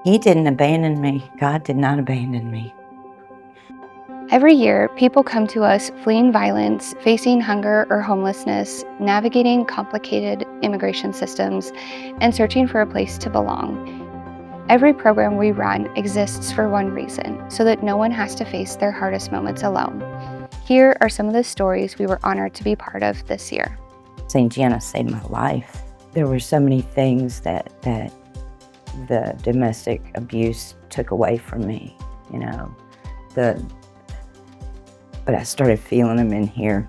He didn't abandon me. God did not abandon me. Every year, people come to us fleeing violence, facing hunger or homelessness, navigating complicated immigration systems, and searching for a place to belong. Every program we run exists for one reason, so that no one has to face their hardest moments alone. Here are some of the stories we were honored to be part of this year. St. Gianna saved my life. There were so many things that the domestic abuse took away from me, you know. But I started feeling them in here,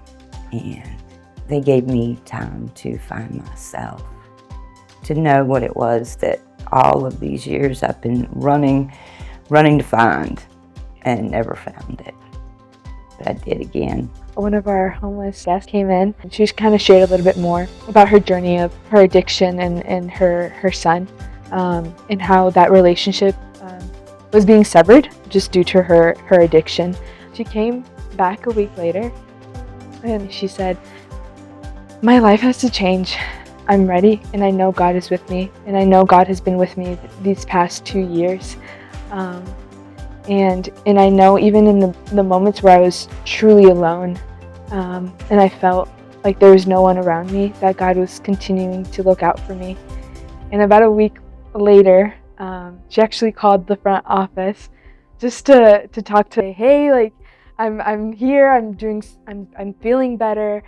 and they gave me time to find myself, to know what it was that all of these years I've been running to find and never found it. But I did again. One of our homeless guests came in, and she kind of shared a little bit more about her journey of her addiction and her son, and how that relationship was being severed just due to her addiction. She came back a week later, and she said, "My life has to change. I'm ready, and I know God is with me, and I know God has been with me these past 2 years. And I know even in the moments where I was truly alone, and I felt like there was no one around me, that God was continuing to look out for me." And about a week later, she actually called the front office just to talk to me. Hey, like, I'm here. I'm feeling better.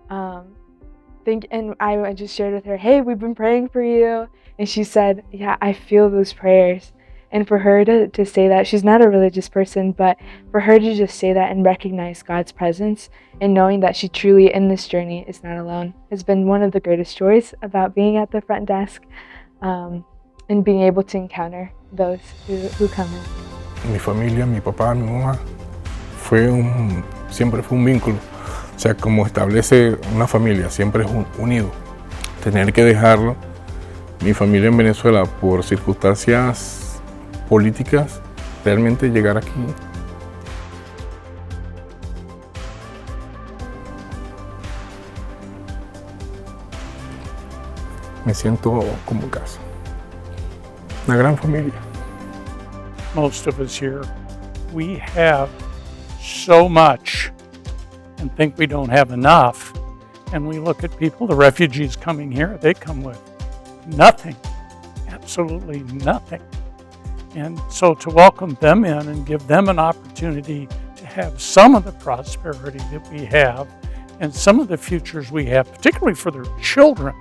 And I just shared with her, "Hey, we've been praying for you." And she said, "Yeah, I feel those prayers." And for her to say that, she's not a religious person, but for her to just say that and recognize God's presence and knowing that she truly in this journey is not alone has been one of the greatest joys about being at the front desk, and being able to encounter those who come in. Mi familia, mi papá, mi mamá, siempre fue un vínculo. O sea, como establece una familia, siempre es unido. Tener que dejarlo, mi familia en Venezuela, por circunstancias políticas, realmente llegar aquí. Me siento como en casa. Una gran familia. Most of us here, we have so much and think we don't have enough. And we look at people, the refugees coming here, they come with nothing, absolutely nothing. And so to welcome them in and give them an opportunity to have some of the prosperity that we have and some of the futures we have, particularly for their children,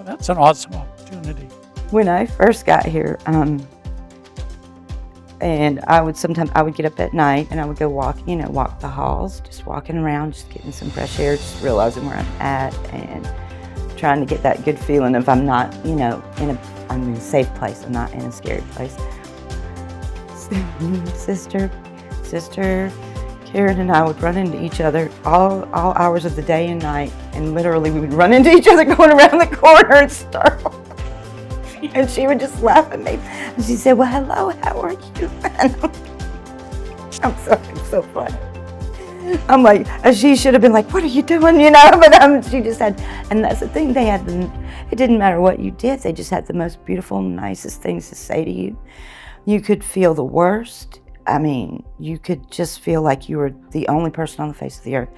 that's an awesome opportunity. When I first got here, and I would get up at night and I would go walk the halls, just walking around, just getting some fresh air, just realizing where I'm at and trying to get that good feeling of I'm not, I'm in a safe place, I'm not in a scary place. Sister Karen and I would run into each other all hours of the day and night, and literally we would run into each other going around the corner and startle. And she would just laugh at me. And she said, "Well, hello, how are you?" And I'm so funny. I'm like, she should have been like, "What are you doing?" But she just had, and that's the thing, it didn't matter what you did, they just had the most beautiful, nicest things to say to you. You could feel the worst. I mean, you could just feel like you were the only person on the face of the earth.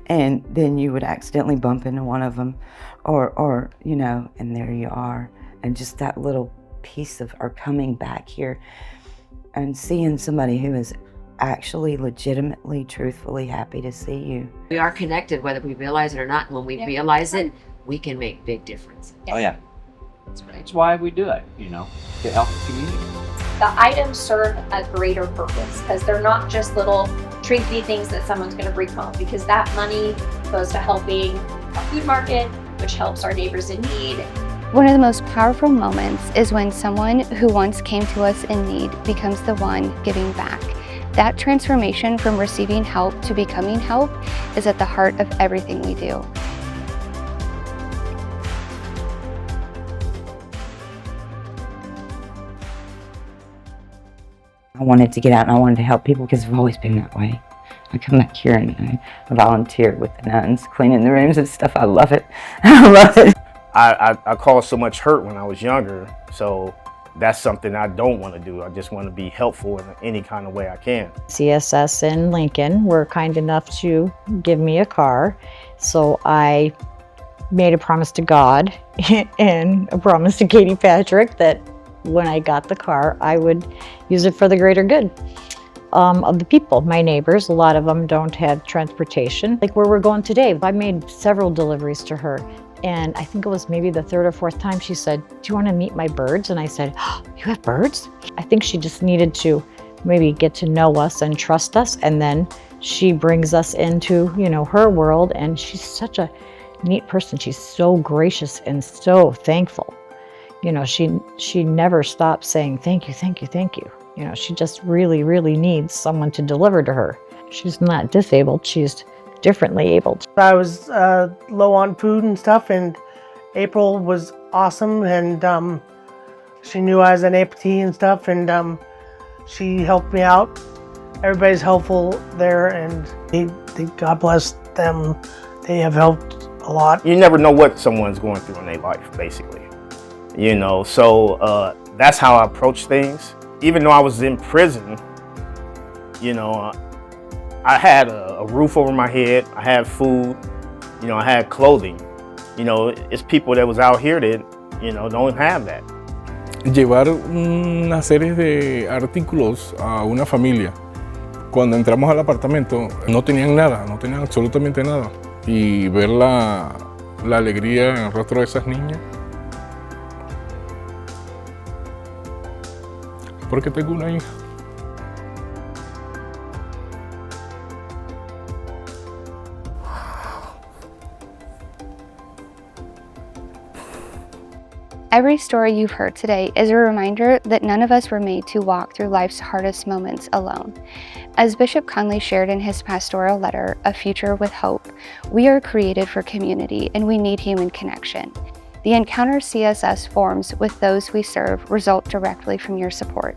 And then you would accidentally bump into one of them or and there you are. And just that little piece of our coming back here and seeing somebody who is actually legitimately, truthfully happy to see you. We are connected whether we realize it or not. When we realize it, we can make big difference. Oh yeah. That's why we do it, to help the community. The items serve a greater purpose because they're not just little trinky things that someone's going to bring home, because that money goes to helping a food market, which helps our neighbors in need. One of the most powerful moments is when someone who once came to us in need becomes the one giving back. That transformation from receiving help to becoming help is at the heart of everything we do. I wanted to get out and I wanted to help people because I've always been that way. I come back here and I volunteer with the nuns, cleaning the rooms and stuff. I love it. I love it. I caused so much hurt when I was younger, so that's something I don't want to do. I just want to be helpful in any kind of way I can. CSS in Lincoln were kind enough to give me a car, so I made a promise to God and a promise to Katie Patrick that when I got the car, I would use it for the greater good of the people, my neighbors. A lot of them don't have transportation. Like where we're going today, I made several deliveries to her. And I think it was maybe the third or fourth time she said, "Do you want to meet my birds?" And I said, "Oh, you have birds?" I think she just needed to maybe get to know us and trust us. And then she brings us into, you know, her world. And she's such a neat person. She's so gracious and so thankful. You know, she never stops saying, "Thank you, thank you, thank you." You know, she just really, really needs someone to deliver to her. She's not disabled. She's differently abled. I was low on food and stuff, and April was awesome, and she knew I was an amputee and stuff, and she helped me out. Everybody's helpful there, and God bless them. They have helped a lot. You never know what someone's going through in their life, basically. You know, so that's how I approach things. Even though I was in prison, you know, I had a roof over my head, I had food, you know, I had clothing. You know, it's people that was out here that, you know, don't have that. Llevar una serie de artículos a una familia. Cuando entramos al apartamento no tenían nada, no tenían absolutamente nada. Y ver la alegría en el rostro de esas niñas. Porque tengo una hija. Every story you've heard today is a reminder that none of us were made to walk through life's hardest moments alone. As Bishop Conley shared in his pastoral letter, A Future with Hope, we are created for community and we need human connection. The Encounter CSS forms with those we serve result directly from your support.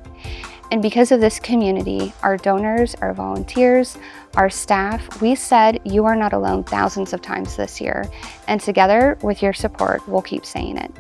And because of this community, our donors, our volunteers, our staff, we said you are not alone thousands of times this year. And together with your support, we'll keep saying it.